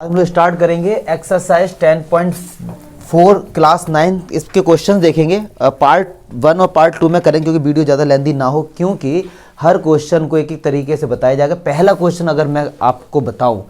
हम लोग स्टार्ट करेंगे एक्सरसाइज 10.4 क्लास 9। इसके क्वेश्चन देखेंगे। पार्ट 1 और पार्ट 2 में करेंगे क्योंकि वीडियो ज़्यादा लेंथी ना हो, क्योंकि हर क्वेश्चन को एक एक तरीके से बताया जाएगा। पहला क्वेश्चन अगर मैं आपको बताऊं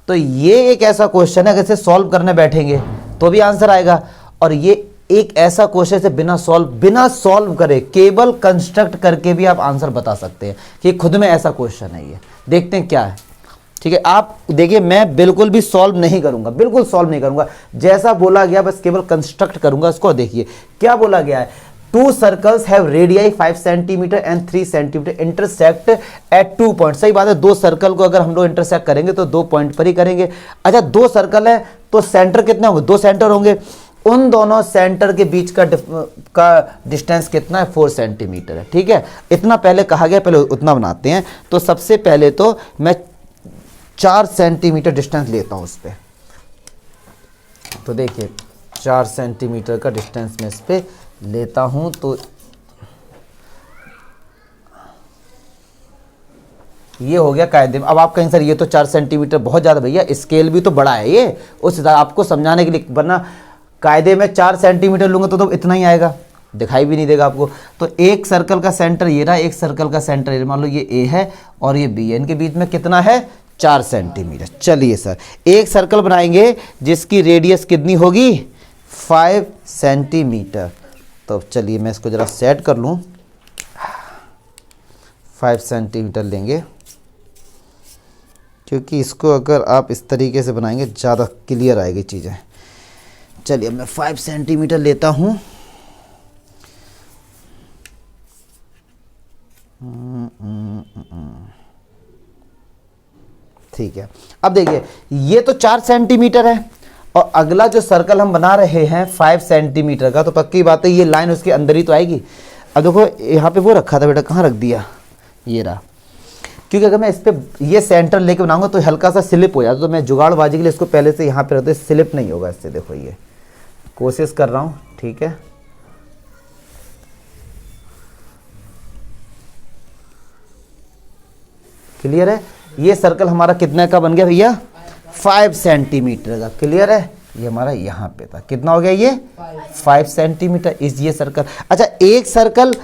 तो ये एक ऐसा क्वेश्चन है, अगर इसे सॉल्व करने बैठेंगे तो भी आंसर आएगा, और ये एक ऐसा क्वेश्चन से बिना सॉल्व करे केवल कंस्ट्रक्ट करके भी आप आंसर बता सकते हैं कि खुद में ऐसा क्वेश्चन है। ये देखते हैं क्या है। ठीक है, आप देखिए, मैं बिल्कुल भी सॉल्व नहीं करूंगा, बिल्कुल सॉल्व नहीं करूंगा, जैसा बोला गया बस केवल कंस्ट्रक्ट करूंगा। इसको देखिए क्या बोला गया है। 2 circles have radii 5 centimetre and 3 centimetre intersect at 2 point. सही बात है, 2 सर्कल को अगर हम लोग इंटरसेक्ट करेंगे तो 2 पॉइंट पर ही करेंगे। अच्छा, 2 सर्कल है तो सेंटर कितने होंगे? 2 सेंटर होंगे। उन दोनों सेंटर के बीच का डिस्टेंस कितना है? 4 सेंटीमीटर है। ठीक है, इतना पहले कहा गया, पहले उतना बनाते हैं। तो सबसे पहले तो मैं 4 सेंटीमीटर डिस्टेंस लेता हूं उस पर। तो देखिए 4 सेंटीमीटर का डिस्टेंस मैं इस पर लेता हूं। तो ये हो गया कायदे में। अब आप कहें सर ये तो 4 सेंटीमीटर बहुत ज़्यादा, भैया स्केल भी तो बड़ा है ये, उस हिसाब आपको समझाने के लिए, वरना कायदे में 4 सेंटीमीटर लूंगा तो इतना ही आएगा, दिखाई भी नहीं देगा आपको। तो एक सर्कल का सेंटर ये रहा, एक सर्कल का सेंटर ये, मान लो ये ए है और ये बी है, इनके बीच में कितना है? 4 सेंटीमीटर। चलिए सर, एक सर्कल बनाएंगे जिसकी रेडियस कितनी होगी? 5 सेंटीमीटर। तो चलिए मैं इसको ज़रा सेट कर लूँ। 5 सेंटीमीटर लेंगे, क्योंकि इसको अगर आप इस तरीके से बनाएंगे ज़्यादा क्लियर आएगी चीज़ें। चलिए मैं 5 सेंटीमीटर लेता हूँ। ठीक है, अब देखिए ये तो 4 सेंटीमीटर है और अगला जो सर्कल हम बना रहे हैं 5 सेंटीमीटर का, तो पक्की बात है ये लाइन उसके अंदर ही तो आएगी। अब देखो यहाँ पे वो रखा था बेटा, कहाँ रख दिया? ये रहा। क्योंकि अगर मैं इस पे ये सेंटर लेके बनाऊंगा तो हल्का सा स्लिप हो जाता, तो मैं जुगाड़बाजी के लिए इसको पहले से यहाँ पे रखते, स्लिप नहीं होगा इससे। देखो ये कोशिश कर रहा हूँ, ठीक है। क्लियर है? ये सर्कल हमारा कितने का बन गया भैया? 5 सेंटीमीटर का। क्लियर है? ये हमारा यहाँ पे था, कितना हो गया ये? 5 सेंटीमीटर इस ये सर्कल। अच्छा, एक सर्कल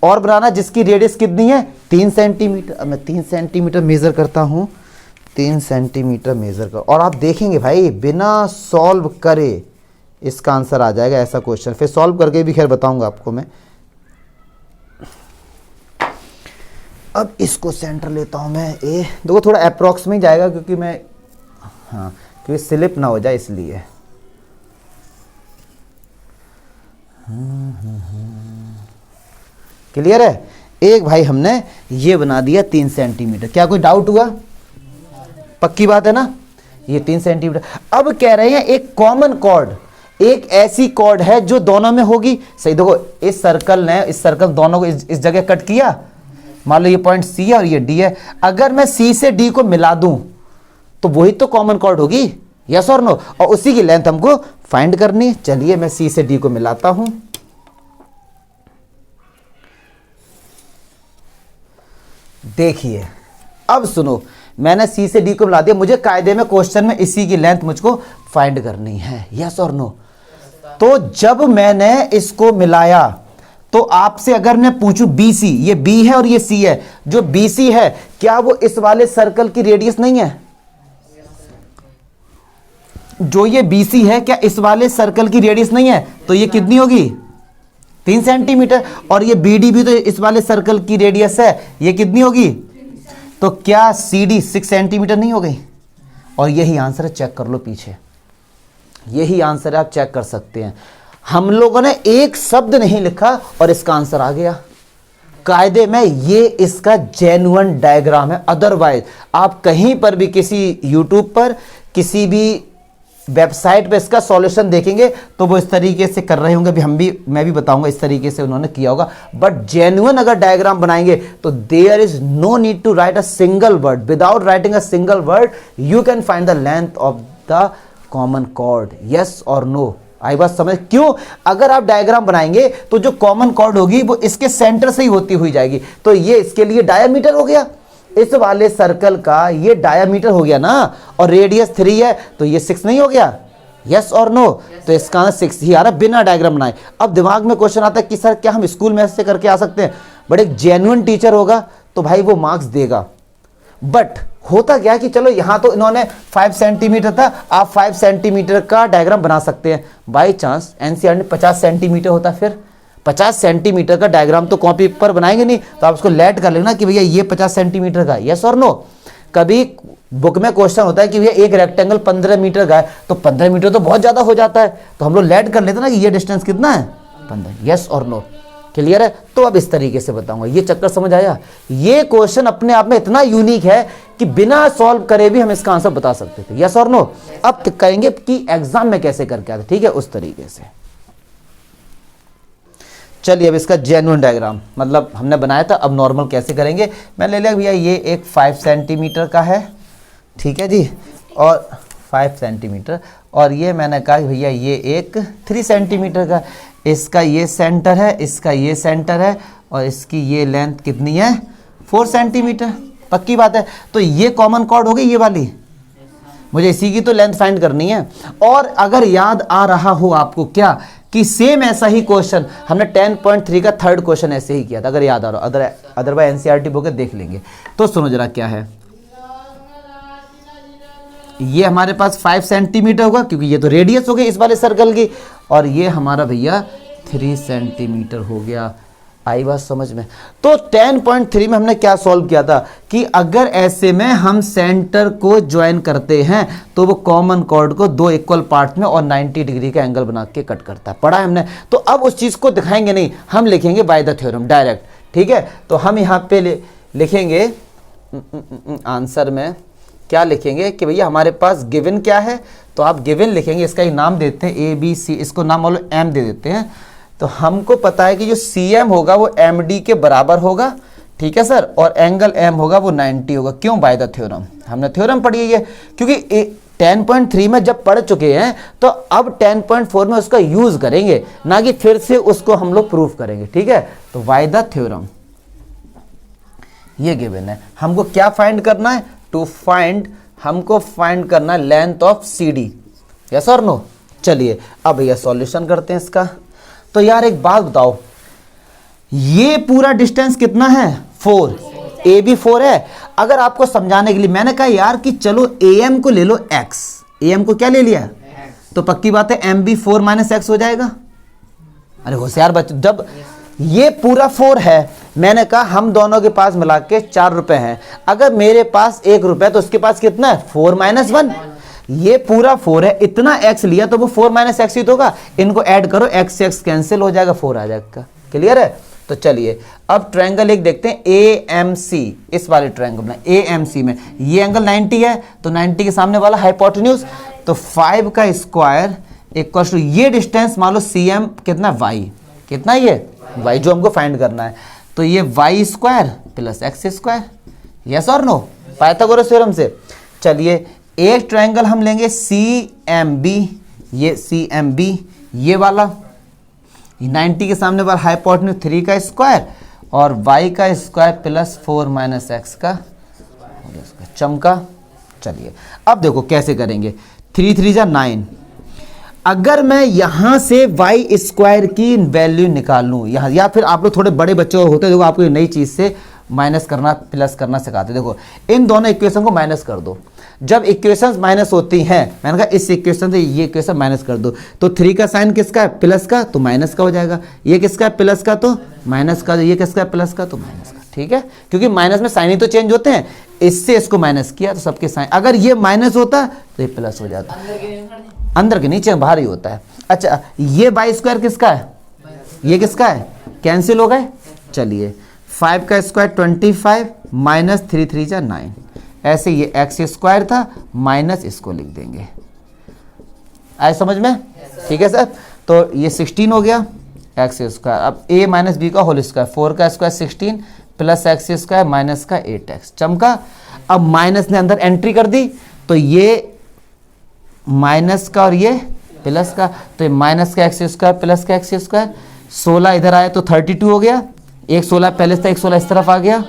और बनाना जिसकी रेडियस कितनी है? 3 सेंटीमीटर। अब मैं 3 सेंटीमीटर मेज़र करता हूँ, 3 सेंटीमीटर मेज़र कर, और आप देखेंगे भाई बिना सॉल्व करे इसका आंसर आ जाएगा, ऐसा क्वेश्चन। फिर सॉल्व करके भी खैर बताऊँगा आपको मैं। अब इसको सेंटर लेता हूँ मैं ए। देखो थोड़ा अप्रॉक्स में ही जाएगा, क्योंकि मैं, हाँ, क्योंकि स्लिप ना हो जाए इसलिए। क्लियर है? एक भाई हमने ये बना दिया 3 सेंटीमीटर। क्या कोई डाउट हुआ? पक्की बात है ना? ये 3 सेंटीमीटर। अब कह रहे हैं एक कॉमन कॉर्ड, एक ऐसी कॉर्ड है जो दोनों में होगी। सही, देखो इस सर्कल ने इस सर्कल दोनों को इस जगह कट किया। मान लो ये पॉइंट सी है और ये डी है। अगर मैं सी से डी को मिला दूं तो वही तो कॉमन कॉर्ड होगी, यस और नो? और उसी की लेंथ हमको फाइंड करनी है। चलिए मैं सी से डी को मिलाता हूं। देखिए अब सुनो, मैंने सी से डी को मिला दिया। मुझे कायदे में क्वेश्चन में इसी की लेंथ मुझको फाइंड करनी है, यस और नो? तो जब मैंने इसको मिलाया तो आपसे अगर मैं पूछूं BC, ये B है और ये C है, जो BC है क्या वो इस वाले सर्कल की रेडियस नहीं है? जो ये BC है क्या इस वाले सर्कल की रेडियस नहीं है? तो ये कितनी होगी? 3 सेंटीमीटर। और ये BD भी तो इस वाले सर्कल की रेडियस है, ये कितनी होगी? तो क्या CD 6 सेंटीमीटर नहीं हो गई? और यही आंसर है, चेक कर लो पीछे, यही आंसर है, आप चेक कर सकते हैं। हम लोगों ने एक शब्द नहीं लिखा और इसका आंसर आ गया। कायदे में ये इसका जेन्युइन डायग्राम है। अदरवाइज आप कहीं पर भी किसी यूट्यूब पर किसी भी वेबसाइट पे इसका सॉल्यूशन देखेंगे तो वो इस तरीके से कर रहे होंगे, मैं भी बताऊंगा इस तरीके से उन्होंने किया होगा। बट जेन्युइन अगर डायग्राम बनाएंगे तो there is no need to write a single word. Without writing a single word you can find the length of the common chord, yes और नो? आई बात समझ? क्यों? अगर आप डायग्राम बनाएंगे तो जो कॉमन कॉर्ड होगी वो इसके सेंटर से ही होती हुई जाएगी, तो ये इसके लिए डायमीटर हो गया। इस वाले सर्कल का ये डायामीटर हो गया ना, और रेडियस 3 है, तो ये 6 नहीं हो गया? यस और नो? तो इसका आंसर 6 ही आ रहा बिना डायग्राम बनाए। अब दिमाग में क्वेश्चन आता है कि सर क्या हम स्कूल में ऐसे करके आ सकते हैं? बट एक जेन्युइन टीचर होगा तो भाई वो मार्क्स देगा। बट होता क्या है कि चलो यहां तो इन्होंने 5 सेंटीमीटर था, आप 5 सेंटीमीटर का डायग्राम बना सकते हैं। बाई चांस एनसीईआरटी में 50 सेंटीमीटर होता, फिर 50 सेंटीमीटर का डायग्राम तो कॉपी पर बनाएंगे नहीं, तो आप उसको लेट कर लेना कि भैया ये 50 सेंटीमीटर का। यस और नो? कभी बुक में क्वेश्चन होता है कि भैया एक रेक्टेंगल 15 मीटर का है, तो 15 मीटर तो बहुत ज्यादा हो जाता है, तो हम लोग लेट कर लेते हैं ना कि ये डिस्टेंस कितना है? 15। यस और नो? क्लियर है? तो अब इस तरीके से बताऊंगा, ये चक्कर समझ आया? ये क्वेश्चन अपने आप में इतना यूनिक है कि बिना सॉल्व करे भी हम इसका आंसर बता सकते थे। यस और नो? अब कहेंगे कि एग्जाम में कैसे करके आते, ठीक है, उस तरीके से। चलिए अब इसका जेन्युइन डायग्राम मतलब हमने बनाया था, अब नॉर्मल कैसे करेंगे। मैंने ले लिया भैया ये एक 5 सेंटीमीटर का है, ठीक है जी, और 5 सेंटीमीटर, और ये मैंने कहा भैया ये एक 3 सेंटीमीटर का। इसका ये सेंटर है, इसका ये सेंटर है, और इसकी ये लेंथ कितनी है? 4 सेंटीमीटर। पक्की बात है? तो ये कॉमन कॉर्ड हो गई ये वाली, मुझे इसी की तो लेंथ फाइंड करनी है। और अगर याद आ रहा हो आपको क्या कि सेम ऐसा ही क्वेश्चन हमने 10.3 का थर्ड क्वेश्चन ऐसे ही किया था, अगर याद आ रहा हो, अदरवाइज एनसीईआरटी बुक देख लेंगे। तो सुनो जरा क्या है, ये हमारे पास 5 सेंटीमीटर होगा क्योंकि ये तो रेडियस हो गई इस वाले सर्कल की, और ये हमारा भैया 3 सेंटीमीटर हो गया। आई बात समझ में? तो 10.3 में हमने क्या सॉल्व किया था कि अगर ऐसे में हम सेंटर को ज्वाइन करते हैं तो वो कॉमन कॉर्ड को 2 इक्वल पार्ट में और 90 डिग्री का एंगल बना के कट करता है। पढ़ा है हमने? तो अब उस चीज को दिखाएंगे नहीं, हम लिखेंगे बाय द थ्योरम डायरेक्ट, ठीक है। तो हम यहाँ पे लिखेंगे आंसर में क्या लिखेंगे कि भैया हमारे पास गिवन क्या है, तो आप गिवन लिखेंगे, इसका ही नाम देते हैं ए बी सी, इसको नाम मान लो एम दे देते हैं। तो हमको पता है कि जो सी एम होगा वो एम डी के बराबर होगा, ठीक है सर, और एंगल एम होगा वो 90 होगा। क्यों? बाय द थ्योरम, हमने थ्योरम पढ़ी है, क्योंकि 10.3 में जब पढ़ चुके हैं तो अब 10.4 में उसका यूज करेंगे, ना कि फिर से उसको हम लोग प्रूफ करेंगे, ठीक है। तो बाय द थ्योरम ये गिवन है। हमको क्या फाइंड करना है? टू फाइंड, हमको फाइंड करना length of C D. Yes और नो? चलिए अब भैया सॉल्यूशन करते हैं इसका। तो यार एक बात बताओ, ये पूरा डिस्टेंस कितना है? 4, ए भी 4 है। अगर आपको समझाने के लिए मैंने कहा यार कि चलो ए एम को ले लो x, ए एम को क्या ले लिया? तो पक्की बात है एम भी 4 माइनस एक्स हो जाएगा। अरे होशियार बच्चे, जब ये पूरा 4 है, मैंने कहा हम दोनों के पास मिला के 4 रुपए हैं, अगर मेरे पास 1 रुपए तो उसके पास कितना है? 4 माइनस 1। ये पूरा 4 है, इतना x लिया तो वो 4 माइनस एक्स ही तो होगा। इनको ऐड करो, x से x कैंसिल हो जाएगा, 4 आ जाएगा। क्लियर है? तो चलिए अब ट्रायंगल एक देखते हैं, AMC, इस वाले ट्रायंगल में AMC में ये एंगल 90 है, तो 90 के सामने वाला हाइपोटेन्यूज, तो 5 का स्क्वायर इक्वल टू ये डिस्टेंस मान लो CM कितना? y, कितना ये y जो हमको फाइंड करना है, तो ये y square plus X square. Yes और नो? पाइथागोरस थ्योरम से। चलिए एक ट्रायंगल हम लेंगे CMB, ये CMB ये वाला, 90 के सामने वाला हाइपोटेन्यूज 3 का स्क्वायर और y का स्क्वायर प्लस 4 माइनस एक्स का चमका। चलिए अब देखो कैसे करेंगे, 3 3 जा 9। अगर मैं यहां से y स्क्वायर की वैल्यू निकाल लूं यहाँ, या फिर आप लोग थोड़े बड़े बच्चे होते हैं, देखो आपको नई चीज से माइनस करना प्लस करना सिखाते, देखो इन दोनों इक्वेशन को माइनस कर दो। जब इक्वेशंस माइनस होती हैं, मैंने कहा इस इक्वेशन से ये इक्वेशन माइनस कर दो, तो 3 का साइन किसका है? प्लस का, तो माइनस का हो जाएगा। ये किसका है? प्लस का, तो माइनस का। ये किसका है? प्लस का, तो माइनस का। ठीक है, क्योंकि माइनस में साइन ही तो चेंज होते हैं, इससे इसको माइनस किया तो सबके साइन, अगर ये माइनस होता तो ये प्लस हो जाता, अंदर के नीचे बाहर ही होता है। अच्छा ये बाई स्क्वायर किसका है? ये किसका है? कैंसिल हो गए। चलिए 5 का स्क्वायर 25 माइनस 3 3 जा 9, ऐसे ये एक्स स्क्वायर था माइनस इसको लिख देंगे। आए समझ में? ठीक है सर, तो ये 16 हो गया एक्स स्क्वायर। अब a माइनस बी का होल स्क्वायर, 4 का square 16 plus X square minus का 8x चमका। अब माइनस ने अंदर एंट्री कर दी, तो ये माइनस का और ये प्लस का, तो ये माइनस का एक्स स्क्वायर प्लस का एक्स स्क्वायर, 16 इधर आया तो 32 हो गया, एक 16 पहले से था, एक 16 इस तरफ आ गया,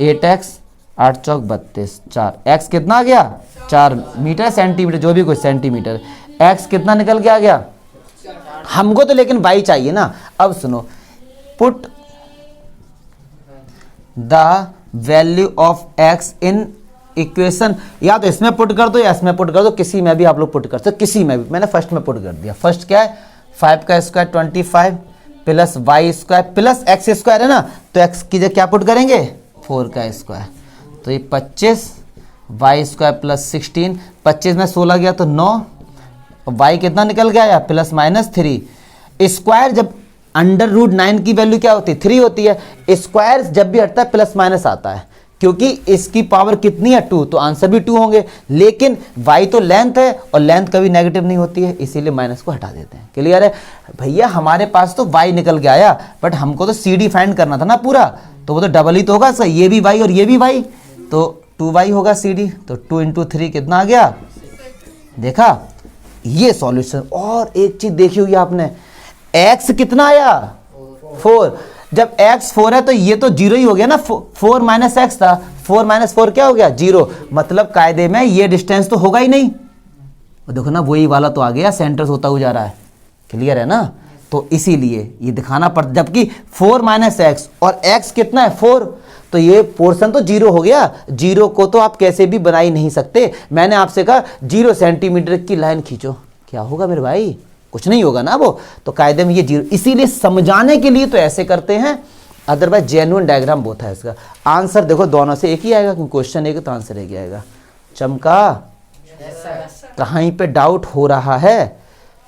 8x 8 चौक 32, 4, एक्स कितना आ गया 4 मीटर सेंटीमीटर, जो भी कुछ सेंटीमीटर, एक्स कितना निकल के आ गया हमको तो, लेकिन वाई चाहिए ना। अब सुनो, put the value of x in equation, या तो इसमें पुट कर दो या इसमें पुट कर दो, किसी में भी आप लोग पुट कर सकते, किसी में भी। मैंने फर्स्ट में पुट कर दिया। फर्स्ट क्या है 5 का square 25 plus Y square plus X square है ना, तो एक्स की जगह क्या पुट करेंगे 4 का स्क्वायर, तो ये 25 वाई स्क्वायर प्लस 16, 25 में 16 गया तो 9, वाई कितना निकल गया या प्लस माइनस 3। स्क्वायर जब अंडर रूट 9 की वैल्यू क्या होती है 3 होती है, स्क्वायर जब भी हटता है प्लस माइनस आता है, क्योंकि इसकी पावर कितनी है 2, तो आंसर भी 2 होंगे। लेकिन y तो लेंथ है और लेंथ कभी नेगेटिव नहीं होती है, इसीलिए माइनस को हटा देते हैं। क्लियर है भैया, हमारे पास तो y निकल के आया, बट हमको तो CD फाइंड करना था ना पूरा, तो वो तो डबल ही तो होगा सर, ये भी y और ये भी y, तो 2y होगा CD, तो 2 इंटू 3 कितना आ गया, देखा ये सॉल्यूशन। और एक चीज देखी होगी आपने, x कितना आया 4, जब x 4 है तो ये तो 0 ही हो गया ना, 4 माइनस एक्स था, 4 माइनस 4 क्या हो गया 0, मतलब कायदे में ये डिस्टेंस तो होगा ही नहीं। और देखो ना वही वाला तो आ गया, सेंटर होता हुआ जा रहा है। क्लियर है ना, तो इसीलिए ये दिखाना पड़ता, जबकि 4 माइनस एक्स और x कितना है 4, तो ये पोर्शन तो 0 हो गया। 0 को तो आप कैसे भी बना ही नहीं सकते। मैंने आपसे कहा 0 सेंटीमीटर की लाइन खींचो, क्या होगा मेरे भाई, कुछ नहीं होगा ना वो, तो कायदे में ये 0, इसीलिए समझाने के लिए तो ऐसे करते हैं, अदरवाइज जेन्युइन डायग्राम बहुत है इसका। आंसर देखो दोनों से एक ही आएगा, क्योंकि क्वेश्चन एक है तो आंसर एक ही आएगा। चमका कहीं पे डाउट हो रहा है,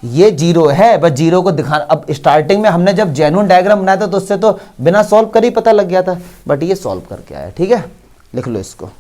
ये 0 है, बस 0 को दिखाना। अब स्टार्टिंग में हमने जब जेन्युइन डायग्राम बनाया था तो उससे तो बिना सॉल्व कर ही पता लग गया था, बट ये सॉल्व करके आया। ठीक है, लिख लो इसको।